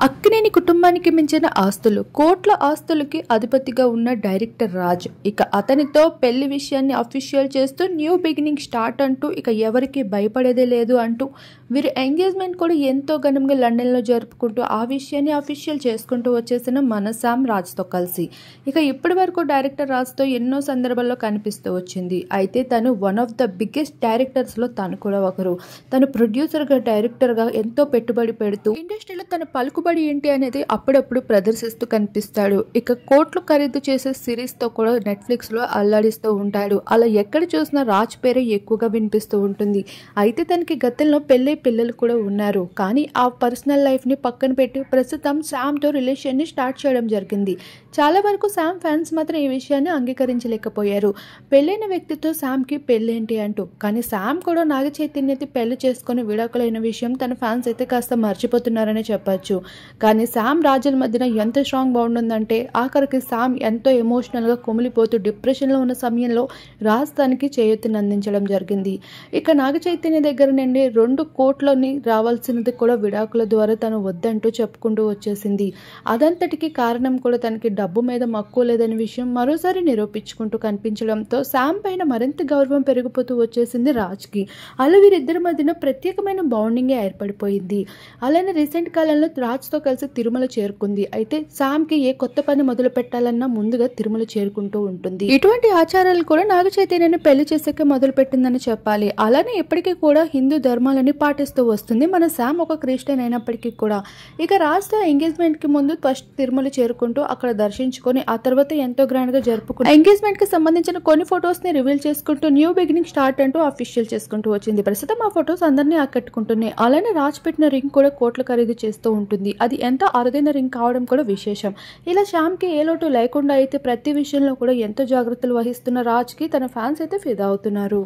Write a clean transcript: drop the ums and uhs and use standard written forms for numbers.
అక్కినేని కుటుంబానికి మించిన ఆస్తులు, కోట్ల ఆస్తులకి అధిపతిగా ఉన్న డైరెక్టర్ రాజ్ ఇక అతనితో పెళ్లి విషయాన్ని అఫీషియల్ చేస్తూ న్యూ బిగినింగ్ స్టార్ట్ అంటూ ఇక ఎవరికి భయపడేదే లేదు అంటూ వీరి ఎంగేజ్మెంట్ కూడా ఎంతో ఘనంగా లండన్లో జరుపుకుంటూ ఆ విషయాన్ని అఫీషియల్ చేసుకుంటూ వచ్చేసిన మన శామ్ రాజ్తో కలిసి ఇక ఇప్పటి వరకు డైరెక్టర్ రాజ్తో ఎన్నో సందర్భాల్లో కనిపిస్తూ వచ్చింది. అయితే తను వన్ ఆఫ్ ద బిగ్గెస్ట్ డైరెక్టర్స్లో తను కూడా ఒకరు. తను ప్రొడ్యూసర్గా డైరెక్టర్గా ఎంతో పెట్టుబడి పెడుతూ ఇండస్ట్రీలో తన పలుకుబడి ఏంటి అనేది అప్పుడప్పుడు ప్రదర్శిస్తూ కనిపిస్తాడు. ఇక కోట్లు ఖరీదు చేసే సిరీస్తో కూడా నెట్ఫ్లిక్స్లో అల్లాడిస్తూ ఉంటాడు. అలా ఎక్కడ చూసినా రాజ్ పేరే ఎక్కువగా వినిపిస్తూ ఉంటుంది. అయితే తనకి గతంలో పెళ్ళై పిల్లలు కూడా ఉన్నారు. కానీ ఆ పర్సనల్ లైఫ్ని పక్కన పెట్టి ప్రస్తుతం శామ్తో రిలేషన్ని స్టార్ట్ చేయడం జరిగింది. చాలా వరకు శామ్ ఫ్యాన్స్ మాత్రం ఈ విషయాన్ని అంగీకరించలేకపోయారు. పెళ్ళైన వ్యక్తితో శామ్కి పెళ్ళేంటి అంటూ. కానీ శామ్ కూడా నాగ చైతన్యతి పెళ్లి చేసుకుని విడాకులైన విషయం తన ఫ్యాన్స్ అయితే కాస్త మర్చిపోతున్నారనే చెప్పచ్చు. కానీ శామ్ రాజుల మధ్యన ఎంత స్ట్రాంగ్ బాండ్ ఉందంటే ఆఖరికి శామ్ ఎంతో ఎమోషనల్గా కుమిలిపోతూ డిప్రెషన్లో ఉన్న సమయంలో రాజ్ తనకి చేయూతని అందించడం జరిగింది. ఇక నాగ చైతన్య దగ్గర నుండి 2 కోట్లని రావాల్సినది కూడా విడాకుల ద్వారా తను వద్దంటూ చెప్పుకుంటూ వచ్చేసింది. అదంతటికి కారణం కూడా తనకి డబ్బు మీద మక్కువ లేదనే విషయం మరోసారి నిరూపించుకుంటూ కనిపించడంతో శామ్ పైన మరింత గౌరవం పెరిగిపోతూ వచ్చేసింది రాజ్కి. అలా వీరిద్దరి మధ్యన ప్రత్యేకమైన బాండింగే ఏర్పడిపోయింది. అలానే రీసెంట్ కాలంలో రాజ్తో కలిసి తిరుమల చేరుకుంది. అయితే శామ్కి ఏ కొత్త పని మొదలు పెట్టాలన్నా ముందుగా తిరుమల చేరుకుంటూ ఉంటుంది. ఇటువంటి ఆచారాలు కూడా నాగ చైతన్యని పెళ్లి చేసాక మొదలు పెట్టిందని చెప్పాలి. అలానే ఇప్పటికీ కూడా హిందూ ధర్మాలని పాటిస్తూ వస్తుంది మన శామ్. ఒక క్రిస్టియన్ అయినప్పటికీ కూడా ఇక రాజ్తో ఎంగేజ్మెంట్ కి ముందు ఫస్ట్ తిరుమల చేరుకుంటూ అక్కడ దర్శించుకొని ఆ తర్వాత ఎంతో గ్రాండ్ గా జరుపుకుంటూ ఎంగేజ్మెంట్ కి సంబంధించిన కొన్ని ఫొటోస్ ని రివీల్ చేసుకుంటూ న్యూ బిగినింగ్ స్టార్ట్ అంటూ అఫీషియల్ చేసుకుంటూ వచ్చింది. ప్రస్తుతం ఆ ఫొటోస్ అందరినీ ఆకట్టుకుంటున్నాయి. అలానే రాజ్ పెట్టిన రింగ్ కూడా కోట్ల ఖరీదు చేస్తూ ఉంటుంది. అది ఎంత అరుదైన రింగ్ కావడం కూడా విశేషం. ఇలా శ్యామ్కి ఏ లోటు లేకుండా అయితే ప్రతి విషయంలో కూడా ఎంతో జాగ్రత్తలు వహిస్తున్న రాజ్కి తన ఫ్యాన్స్ అయితే ఫిదా అవుతున్నారు.